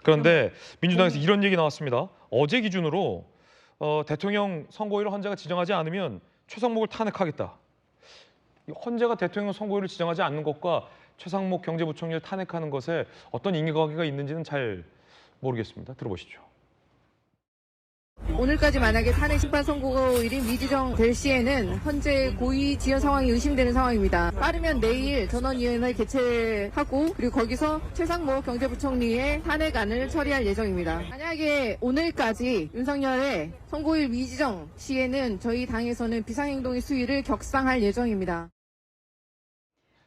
그런데 민주당에서 이런 얘기 나왔습니다. 어제 기준으로 대통령 선고일을 헌재가 지정하지 않으면 최상목을 탄핵하겠다. 헌재가 대통령 선고일을 지정하지 않는 것과 최상목 경제부총리를 탄핵하는 것에 어떤 인과관계가 있는지는 잘 모르겠습니다. 들어보시죠. 오늘까지 만약에 탄핵 심판 선고일이 미지정될 시에는 현재 고의 지연 상황이 의심되는 상황입니다. 빠르면 내일 전원위원회 개최하고 그리고 거기서 최상목 경제부총리의 탄핵안을 처리할 예정입니다. 만약에 오늘까지 윤석열의 선고일 미지정 시에는 저희 당에서는 비상행동의 수위를 격상할 예정입니다.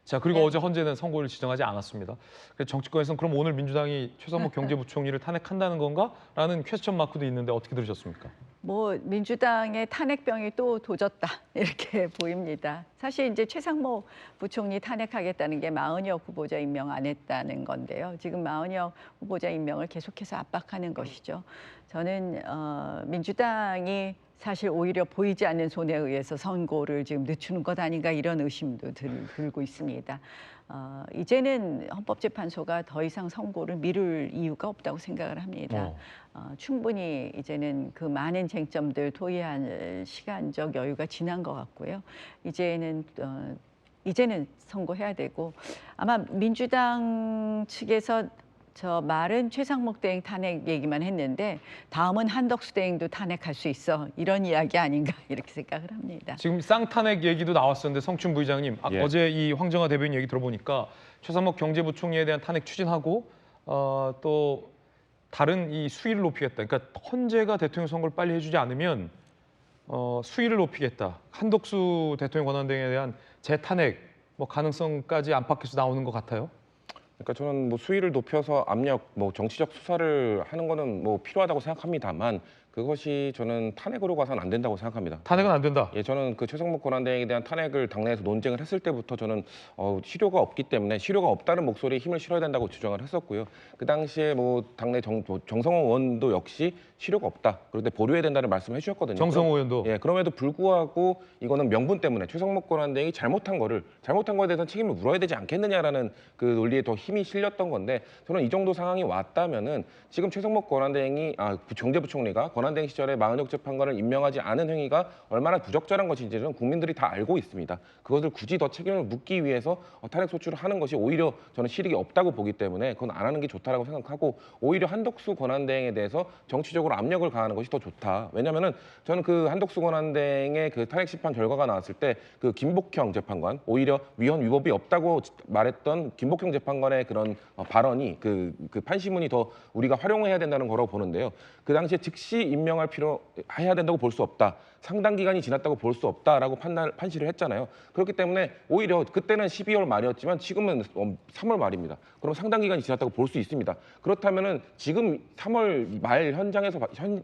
자, 그리고 어제 헌재는 선고일을 지정하지 않았습니다. 그래서 정치권에서는 그럼 오늘 민주당이 최상목 경제부총리를 탄핵한다는 건가? 라는 퀘스천 마크도 있는데 어떻게 들으셨습니까? 뭐 민주당의 탄핵병이 또 도졌다 이렇게 보입니다. 사실 이제 최상목 부총리 탄핵하겠다는 게 마은혁 후보자 임명 안 했다는 건데요. 지금 마은혁 후보자 임명을 계속해서 압박하는 것이죠. 저는 민주당이 사실 오히려 보이지 않는 손에 의해서 선고를 지금 늦추는 것 아닌가 이런 의심도 들고 있습니다. 이제는 헌법재판소가 더 이상 선고를 미룰 이유가 없다고 생각을 합니다. 충분히 이제는 그 많은 쟁점들 토의할 시간적 여유가 지난 것 같고요. 이제는 선고해야 되고 아마 민주당 측에서 저 말은 최상목 대행 탄핵 얘기만 했는데 다음은 한덕수 대행도 탄핵할 수 있어 이런 이야기 아닌가 이렇게 생각을 합니다. 지금 쌍탄핵 얘기도 나왔었는데 성춘 부의장님 어제 이 황정화 대변인 얘기 들어보니까 최상목 경제부총리에 대한 탄핵 추진하고 또 다른 이 수위를 높이겠다. 그러니까 헌재가 대통령 선거를 빨리 해주지 않으면 수위를 높이겠다. 한덕수 대통령 권한대행에 대한 재탄핵 뭐 가능성까지 안팎에서 나오는 것 같아요. 그러니까 저는 뭐 수위를 높여서 압력, 뭐 정치적 수사를 하는 거는 뭐 필요하다고 생각합니다만 그것이 저는 탄핵으로 가서는 안 된다고 생각합니다. 탄핵은 안 된다. 예, 저는 그 최상목 권한대행에 대한 탄핵을 당내에서 논쟁을 했을 때부터 저는 실효가 없기 때문에 실효가 없다는 목소리에 힘을 실어야 된다고 주장을 했었고요. 그 당시에 뭐 당내 정성호 의원도 역시 실효가 없다. 그런데 보류해야 된다는 말씀을 해주셨거든요. 정성호 의원도. 예, 그럼에도 불구하고 이거는 명분 때문에 최상목 권한대행이 잘못한 거에 대해서는 책임을 물어야 되지 않겠느냐라는 그 논리에 더 힘이 실렸던 건데 저는 이 정도 상황이 왔다면은 지금 최상목 권한대행이 경제부총리가 권한대행 시절에 마은혁 재판관을 임명하지 않은 행위가 얼마나 부적절한 것인지는 국민들이 다 알고 있습니다. 그것을 굳이 더 책임을 묻기 위해서 탄핵 소추를 하는 것이 오히려 저는 실익이 없다고 보기 때문에 그건 안 하는 게 좋다라고 생각하고 오히려 한덕수 권한대행에 대해서 정치적으로 압력을 가하는 것이 더 좋다. 왜냐하면은 저는 그 한덕수 권한대행의 그 탄핵 심판 결과가 나왔을 때 그 김복형 재판관 오히려 위헌 위법이 없다고 말했던 김복형 재판관의 그런 발언이 그 판시문이 더 우리가 활용해야 된다는 거라고 보는데요. 그 당시에 즉시 해야 된다고 볼 수 없다. 상당 기간이 지났다고 볼 수 없다라고 판시를 했잖아요. 그렇기 때문에 오히려 그때는 12월 말이었지만 지금은 3월 말입니다. 그럼 상당 기간이 지났다고 볼 수 있습니다. 그렇다면은 지금 3월 말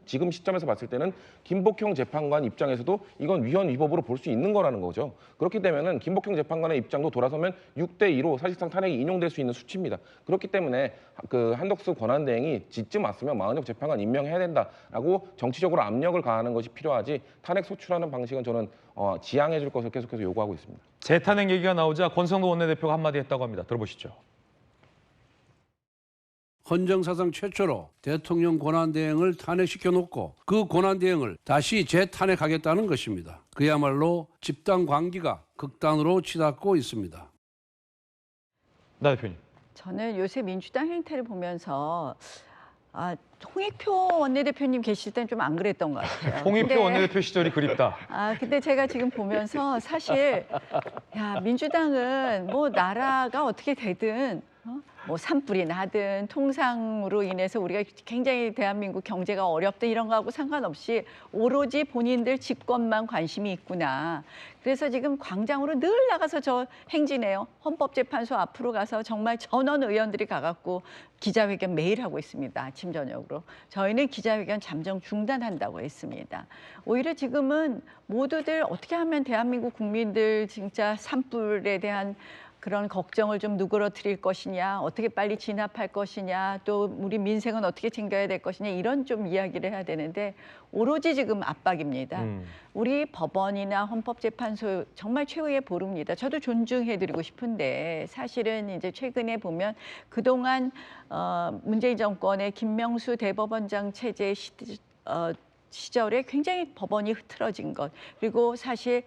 지금 시점에서 봤을 때는 김복형 재판관 입장에서도 이건 위헌 위법으로 볼 수 있는 거라는 거죠. 그렇기 때문에 김복형 재판관의 입장도 돌아서면 6대2로 사실상 탄핵이 인용될 수 있는 수치입니다. 그렇기 때문에 그 한덕수 권한대행이 지쯤 왔으면 마은혁 재판관 임명해야 된다라고 정치적으로 압력을 가하는 것이 필요하지 탄핵 소추라는 방식은 저는 지양해 줄 것을 계속해서 요구하고 있습니다. 재탄핵 얘기가 나오자 권성도 원내대표가 한마디 했다고 합니다. 들어보시죠. 헌정사상 최초로 대통령 권한대행을 탄핵시켜놓고 그 권한대행을 다시 재탄핵하겠다는 것입니다. 그야말로 집단 광기가 극단으로 치닫고 있습니다. 나 대표님. 저는 요새 민주당 행태를 보면서 홍익표 원내대표님 계실 땐 좀 안 그랬던 것 같아요. 홍익표 원내대표 시절이 그립다. 근데 제가 지금 보면서 사실 민주당은 뭐 나라가 어떻게 되든 뭐 산불이 나든 통상으로 인해서 우리가 굉장히 대한민국 경제가 어렵든 이런 거하고 상관없이 오로지 본인들 집권만 관심이 있구나. 그래서 지금 광장으로 늘 나가서 저 행진해요. 헌법재판소 앞으로 가서 정말 전원 의원들이 가갖고 기자회견 매일 하고 있습니다. 아침 저녁으로. 저희는 기자회견 잠정 중단한다고 했습니다. 오히려 지금은 모두들 어떻게 하면 대한민국 국민들 진짜 산불에 대한 그런 걱정을 좀 누그러뜨릴 것이냐, 어떻게 빨리 진압할 것이냐, 또 우리 민생은 어떻게 챙겨야 될 것이냐 이런 좀 이야기를 해야 되는데 오로지 지금 압박입니다. 우리 법원이나 헌법재판소 정말 최후의 보루입니다. 저도 존중해드리고 싶은데 사실은 이제 최근에 보면 그동안 문재인 정권의 김명수 대법원장 체제 시절에 굉장히 법원이 흐트러진 것, 그리고 사실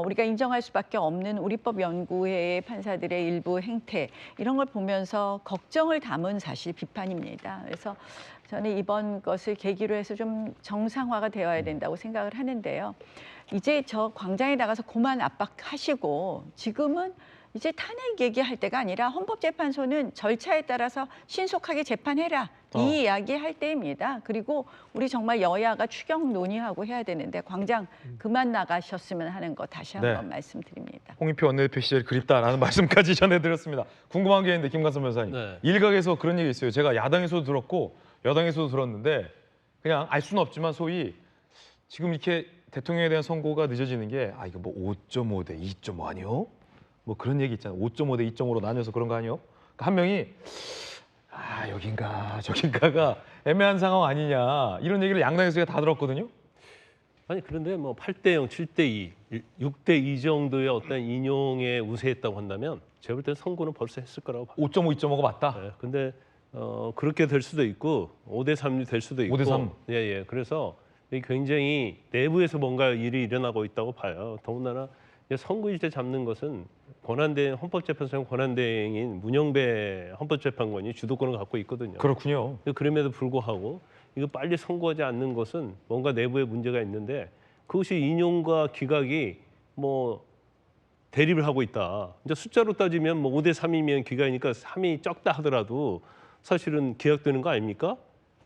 우리가 인정할 수밖에 없는 우리법연구회의 판사들의 일부 행태 이런 걸 보면서 걱정을 담은 사실 비판입니다. 그래서 저는 이번 것을 계기로 해서 좀 정상화가 되어야 된다고 생각을 하는데요. 이제 저 광장에 나가서 그만 압박하시고 지금은 이제 탄핵 얘기할 때가 아니라 헌법재판소는 절차에 따라서 신속하게 재판해라. 이 이야기 할 때입니다. 그리고 우리 정말 여야가 추경 논의하고 해야 되는데 광장 그만 나가셨으면 하는 거 다시 한번 말씀드립니다. 홍익표 원내대표 시절이 그립다라는 말씀까지 전해드렸습니다. 궁금한 게 있는데 김관선 변호사님. 네. 일각에서 그런 얘기 있어요. 제가 야당에서도 들었고 여당에서도 들었는데 그냥 알 수는 없지만 소위 지금 이렇게 대통령에 대한 선고가 늦어지는 게 이거 뭐 5.5 대 2.5 아니요? 뭐 그런 얘기 있잖아요. 5.5 대 2.5로 나뉘어서 그런 거 아니요? 한 명이 여긴가 저긴가가 애매한 상황 아니냐 이런 얘기를 양당에서 제가 다 들었거든요. 아니 그런데 뭐 8대 0, 7대 2, 6대 2 정도의 어떤 인용에 우세했다고 한다면 제가 볼 때는 선고는 벌써 했을 거라고 봐요. 5.5, 2.5가 맞다. 네, 근데 그렇게 될 수도 있고 5대 3이 될 수도 있고 5대 3. 예. 그래서 굉장히 내부에서 뭔가 일이 일어나고 있다고 봐요. 더군다나 선고일제 잡는 것은 권한대행 헌법재판소의 권한대행인 문영배 헌법재판관이 주도권을 갖고 있거든요. 그렇군요. 그럼에도 불구하고 이거 빨리 선고하지 않는 것은 뭔가 내부에 문제가 있는데 그것이 인용과 기각이 뭐 대립을 하고 있다. 이제 숫자로 따지면 뭐 5대 3이면 기각이니까 3이 적다 하더라도 사실은 기각되는 거 아닙니까?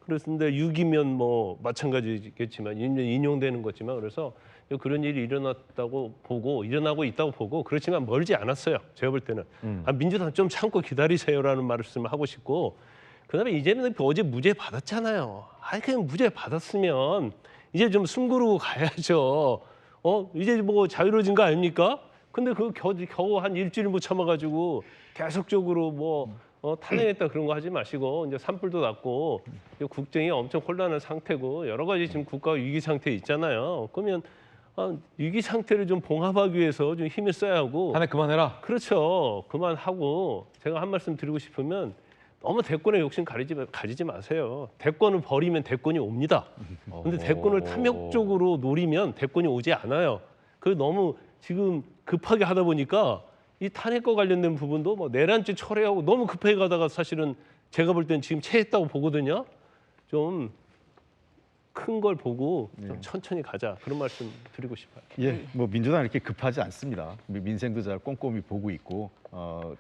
그렇습니다. 6이면 뭐 마찬가지겠지만 인용되는 거지만 그래서 그런 일이 일어났다고 보고 일어나고 있다고 보고 그렇지만 멀지 않았어요. 제가 볼 때는 민주당 좀 참고 기다리세요라는 말씀을 하고 싶고 그다음에 이재명 대표 어제 무죄 받았잖아요. 그냥 무죄 받았으면 이제 좀 숨 고르고 가야죠. 이제 뭐 자유로워진 거 아닙니까? 근데 그 겨우 한 일주일 못 참아가지고 계속적으로 뭐 탄핵했다 그런 거 하지 마시고 이제 산불도 났고 국정이 엄청 혼란한 상태고 여러 가지 지금 국가 위기 상태에 있잖아요. 그러면 위기 상태를 좀 봉합하기 위해서 좀 힘을 써야 하고. 탄핵 그만해라. 그렇죠. 그만하고 제가 한 말씀 드리고 싶으면 너무 대권에 욕심 가지지 마세요. 대권을 버리면 대권이 옵니다. 근데 대권을 탐욕적으로 노리면 대권이 오지 않아요. 그 너무 지금 급하게 하다 보니까 이 탄핵과 관련된 부분도 뭐 내란죄 철회하고 너무 급하게 가다가 사실은 제가 볼 때는 지금 체했다고 보거든요. 좀 큰 걸 보고 좀 천천히 가자 그런 말씀 드리고 싶어요. 예, 뭐 민주당 이렇게 급하지 않습니다. 민생도 잘 꼼꼼히 보고 있고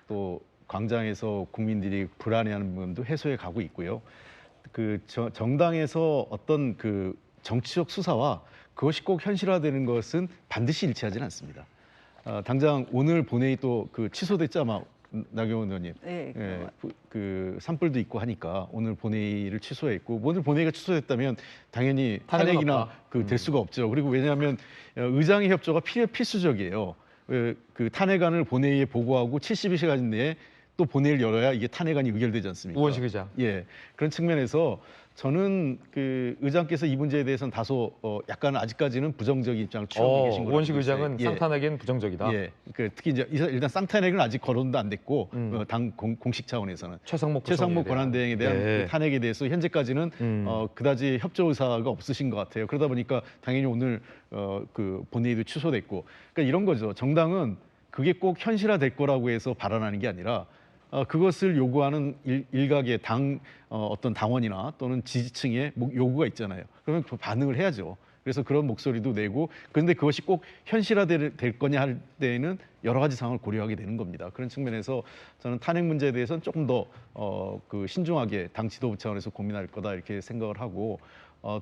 또 광장에서 국민들이 불안해하는 부분도 해소해 가고 있고요. 그 정당에서 어떤 그 정치적 수사와 그것이 꼭 현실화되는 것은 반드시 일치하지는 않습니다. 당장 오늘 본회의 또 그 취소됐죠 아마 나경원 의원님. 네. 예, 그 산불도 있고 하니까 오늘 본회의를 취소했고 오늘 본회의가 취소됐다면 당연히 탄핵이나 될 수가 없죠. 그리고 왜냐하면 의장의 협조가 필수적이에요. 그 탄핵안을 본회의에 보고하고 72시간 내에 또 본회의를 열어야 이게 탄핵안이 의결되지 않습니까? 우원식 의장. 예, 그런 측면에서 저는 그 의장께서 이 문제에 대해서는 다소 약간 아직까지는 부정적인 입장을 취하고 계신 거라고 우원식 의장은 예. 쌍탄핵엔 부정적이다. 예, 특히 이제 일단 쌍탄핵은 아직 거론도 안 됐고 당 공식 차원에서는 최상목 권한대행에 대한 그 탄핵에 대해서 현재까지는 그다지 협조 의사가 없으신 것 같아요. 그러다 보니까 당연히 오늘 그 본회의도 취소됐고, 그러니까 이런 거죠. 정당은 그게 꼭 현실화될 거라고 해서 발언하는 게 아니라 그것을 요구하는 일각의 어떤 당원이나 또는 지지층의 요구가 있잖아요. 그러면 반응을 해야죠. 그래서 그런 목소리도 내고, 그런데 그것이 꼭 현실화될 거냐 할 때에는 여러 가지 상황을 고려하게 되는 겁니다. 그런 측면에서 저는 탄핵 문제에 대해서는 조금 더 그 신중하게 당 지도부 차원에서 고민할 거다 이렇게 생각을 하고,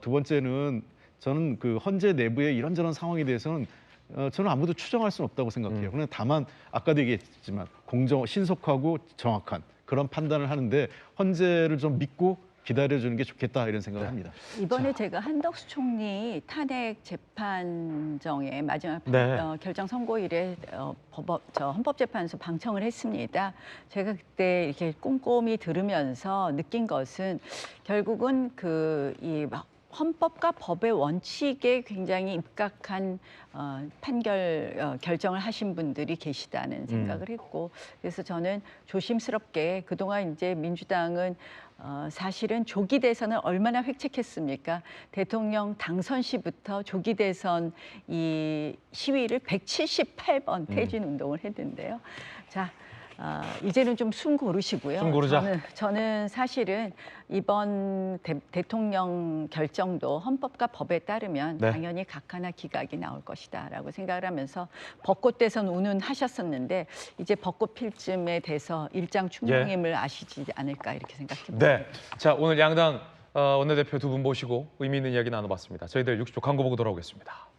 두 번째는 저는 그 헌재 내부의 이런저런 상황에 대해서는 저는 아무도 추정할 수는 없다고 생각해요. 그러나 다만 아까도 얘기했지만 신속하고 정확한 그런 판단을 하는데 헌재를 좀 믿고 기다려주는 게 좋겠다 이런 생각을 합니다. 이번에 제가 한덕수 총리 탄핵 재판정의 마지막 네. 결정 선고일에 헌법재판소 방청을 했습니다. 제가 그때 이렇게 꼼꼼히 들으면서 느낀 것은 결국은 이 헌법과 법의 원칙에 굉장히 입각한 결정을 하신 분들이 계시다는 생각을 했고, 그래서 저는 조심스럽게 그동안 이제 민주당은 사실은 조기 대선을 얼마나 획책했습니까? 대통령 당선 시부터 조기 대선 이 시위를 178번 퇴진 운동을 했는데요. 자, 이제는 좀 숨 고르시고요. 숨 고르자. 저는 사실은 이번 대통령 결정도 헌법과 법에 따르면 네. 당연히 각하나 기각이 나올 것이다라고 생각을 하면서 벚꽃 대선 운운하셨었는데 이제 벚꽃 필 쯤에 돼서 일장 충동임을 아시지 않을까 이렇게 생각합니다. 네. 자, 오늘 양당 원내대표 두 분 모시고 의미 있는 이야기 나눠봤습니다. 저희들 60초 광고 보고 돌아오겠습니다.